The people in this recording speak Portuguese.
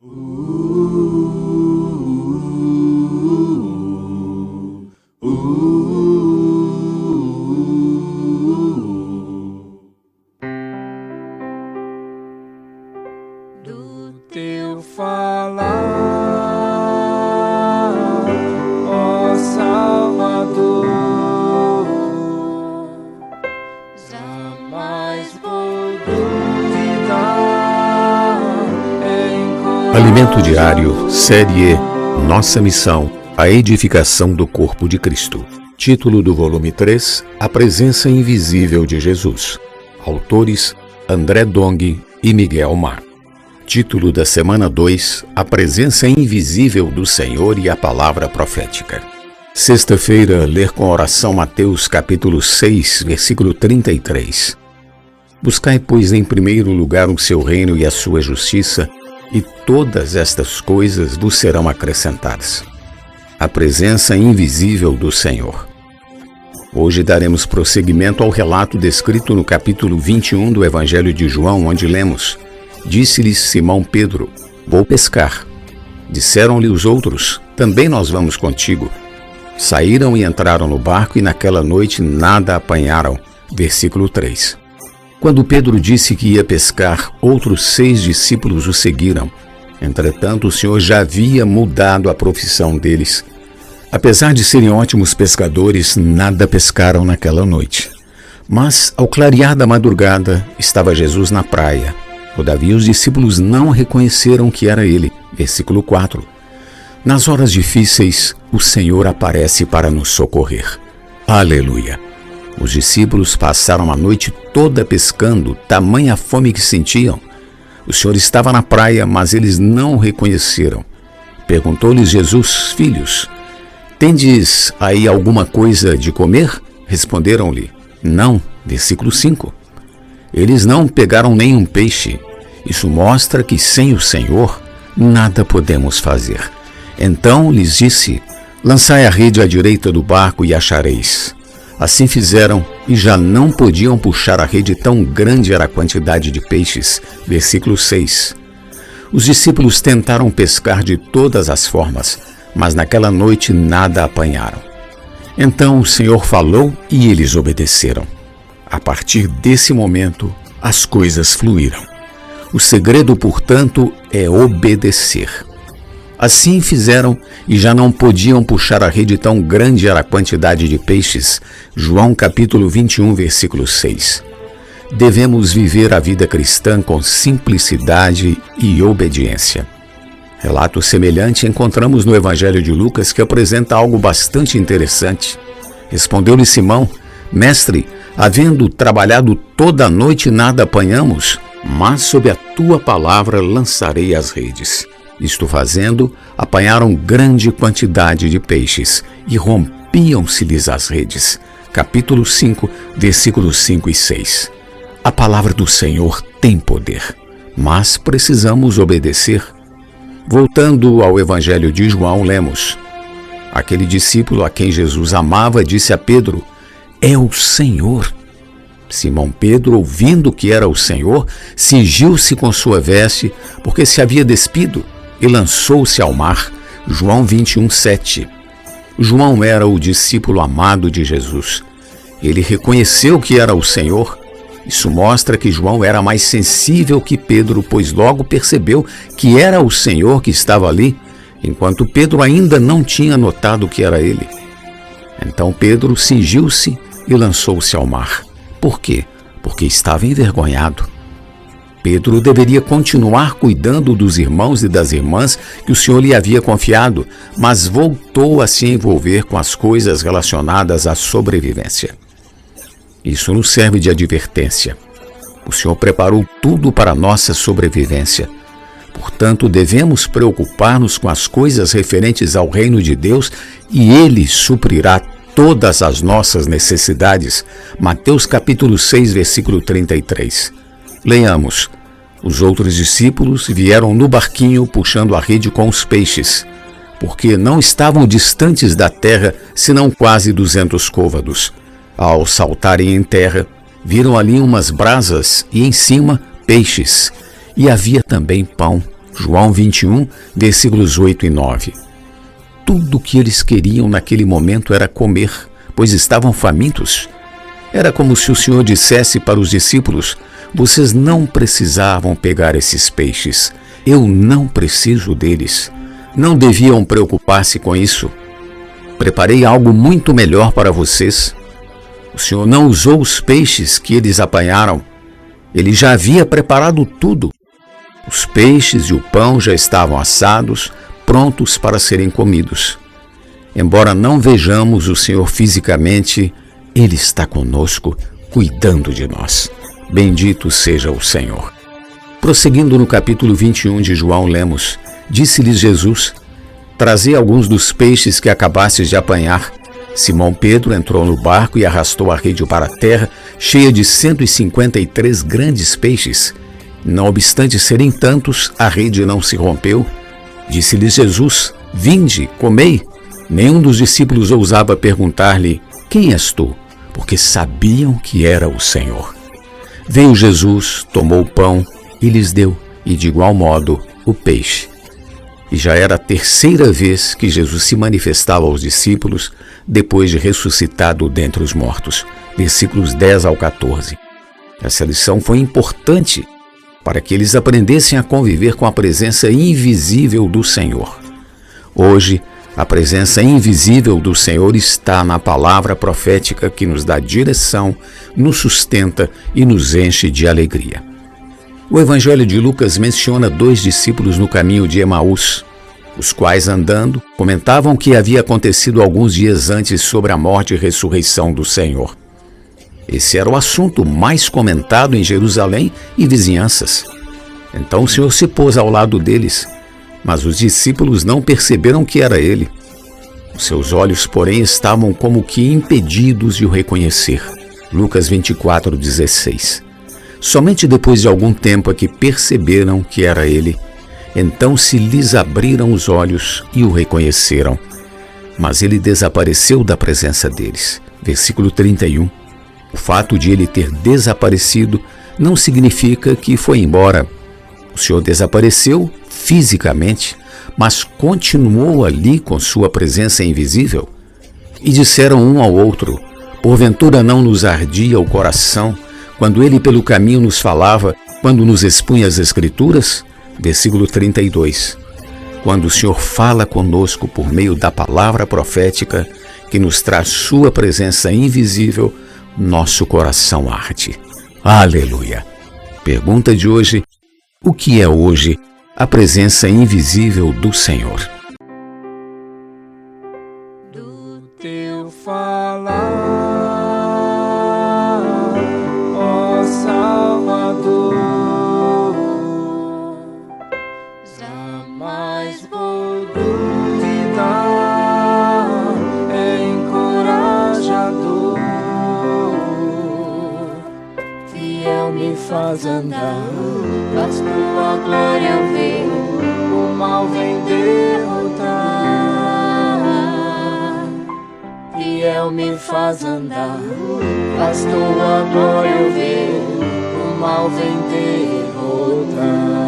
Do teu falar, ó Salvador, jamais vou duvidar. Alimento Diário, Série E, Nossa Missão, a edificação do corpo de Cristo. Título do volume 3, A Presença Invisível de Jesus. Autores, André Dong e Miguel Mar. Título da semana 2, A Presença Invisível do Senhor e a Palavra Profética. Sexta-feira, ler com oração Mateus capítulo 6, versículo 33. Buscai, pois, em primeiro lugar o seu reino e a sua justiça, e todas estas coisas vos serão acrescentadas. A presença invisível do Senhor. Hoje daremos prosseguimento ao relato descrito no capítulo 21 do Evangelho de João, onde lemos: Disse-lhes Simão Pedro: Vou pescar. Disseram-lhe os outros: Também nós vamos contigo. Saíram e entraram no barco, e naquela noite nada apanharam. Versículo 3. Quando Pedro disse que ia pescar, outros 6 discípulos o seguiram. Entretanto, o Senhor já havia mudado a profissão deles. Apesar de serem ótimos pescadores, nada pescaram naquela noite. Mas, ao clarear da madrugada, estava Jesus na praia. Todavia, os discípulos não reconheceram que era ele. Versículo 4. Nas horas difíceis, o Senhor aparece para nos socorrer. Aleluia! Os discípulos passaram a noite toda pescando, tamanha a fome que sentiam. O Senhor estava na praia, mas eles não o reconheceram. Perguntou-lhes Jesus: Filhos, tendes aí alguma coisa de comer? Responderam-lhe: Não. Versículo 5. Eles não pegaram nenhum peixe. Isso mostra que sem o Senhor nada podemos fazer. Então lhes disse: Lançai a rede à direita do barco e achareis. Assim fizeram, e já não podiam puxar a rede, tão grande era a quantidade de peixes. Versículo 6. Os discípulos tentaram pescar de todas as formas, mas naquela noite nada apanharam. Então o Senhor falou e eles obedeceram. A partir desse momento, as coisas fluíram. O segredo, portanto, é obedecer. Assim fizeram, e já não podiam puxar a rede, tão grande era a quantidade de peixes. João capítulo 21, versículo 6. Devemos viver a vida cristã com simplicidade e obediência. Relato semelhante encontramos no Evangelho de Lucas, que apresenta algo bastante interessante. Respondeu-lhe Simão: Mestre, havendo trabalhado toda a noite, nada apanhamos, mas sob a tua palavra lançarei as redes. Isto fazendo, apanharam grande quantidade de peixes, e rompiam-se-lhes as redes. Capítulo 5, versículos 5 e 6. A palavra do Senhor tem poder, mas precisamos obedecer. Voltando ao Evangelho de João, lemos: Aquele discípulo a quem Jesus amava disse a Pedro: É o Senhor. Simão Pedro, ouvindo que era o Senhor, cingiu-se com sua veste, porque se havia despido, e lançou-se ao mar. João 21, 7. João era o discípulo amado de Jesus. Ele reconheceu que era o Senhor. Isso mostra que João era mais sensível que Pedro, pois logo percebeu que era o Senhor que estava ali, enquanto Pedro ainda não tinha notado que era ele. Então Pedro cingiu-se e lançou-se ao mar. Por quê? Porque estava envergonhado. Pedro deveria continuar cuidando dos irmãos e das irmãs que o Senhor lhe havia confiado, mas voltou a se envolver com as coisas relacionadas à sobrevivência. Isso nos serve de advertência. O Senhor preparou tudo para a nossa sobrevivência. Portanto, devemos preocupar-nos com as coisas referentes ao reino de Deus, e Ele suprirá todas as nossas necessidades. Mateus capítulo 6, versículo 33. Leiamos: Os outros discípulos vieram no barquinho puxando a rede com os peixes, porque não estavam distantes da terra, senão quase 200 côvados. Ao saltarem em terra, viram ali umas brasas e em cima peixes, e havia também pão. João 21, versículos 8 e 9. Tudo o que eles queriam naquele momento era comer, pois estavam famintos. Era como se o Senhor dissesse para os discípulos: vocês não precisavam pegar esses peixes. Eu não preciso deles. Não deviam preocupar-se com isso. Preparei algo muito melhor para vocês. O Senhor não usou os peixes que eles apanharam. Ele já havia preparado tudo. Os peixes e o pão já estavam assados, prontos para serem comidos. Embora não vejamos o Senhor fisicamente, Ele está conosco, cuidando de nós. Bendito seja o Senhor. Prosseguindo no capítulo 21 de João, lemos: disse-lhes Jesus: trazei alguns dos peixes que acabastes de apanhar. Simão Pedro entrou no barco e arrastou a rede para a terra, cheia de 153 grandes peixes. Não obstante serem tantos, a rede não se rompeu. Disse-lhes Jesus: vinde, comei. Nenhum dos discípulos ousava perguntar-lhe: quem és tu? Porque sabiam que era o Senhor. Veio Jesus, tomou o pão e lhes deu, e de igual modo o peixe. E já era a terceira vez que Jesus se manifestava aos discípulos depois de ressuscitado dentre os mortos. Versículos 10 ao 14. Essa lição foi importante para que eles aprendessem a conviver com a presença invisível do Senhor. Hoje, a presença invisível do Senhor está na palavra profética que nos dá direção, nos sustenta e nos enche de alegria. O Evangelho de Lucas menciona 2 discípulos no caminho de Emaús, os quais, andando, comentavam o que havia acontecido alguns dias antes sobre a morte e ressurreição do Senhor. Esse era o assunto mais comentado em Jerusalém e vizinhanças. Então o Senhor se pôs ao lado deles, mas os discípulos não perceberam que era ele. Os seus olhos, porém, estavam como que impedidos de o reconhecer. Lucas 24, 16. Somente depois de algum tempo é que perceberam que era ele. Então se lhes abriram os olhos e o reconheceram. Mas ele desapareceu da presença deles. Versículo 31. O fato de ele ter desaparecido não significa que foi embora. O Senhor desapareceu fisicamente, mas continuou ali com sua presença invisível. E disseram um ao outro: porventura não nos ardia o coração quando ele pelo caminho nos falava, quando nos expunha as Escrituras? Versículo 32. Quando o Senhor fala conosco por meio da palavra profética, que nos traz sua presença invisível, nosso coração arde. Aleluia! Pergunta de hoje: o que é hoje a presença invisível do Senhor? Do teu falar, ó Salvador, jamais vou duvidar, é encorajador, fiel me faz andar, faz tua glória ver, o mal vem derrotar. Fiel me faz andar, faz tua glória ver, o mal vem derrotar.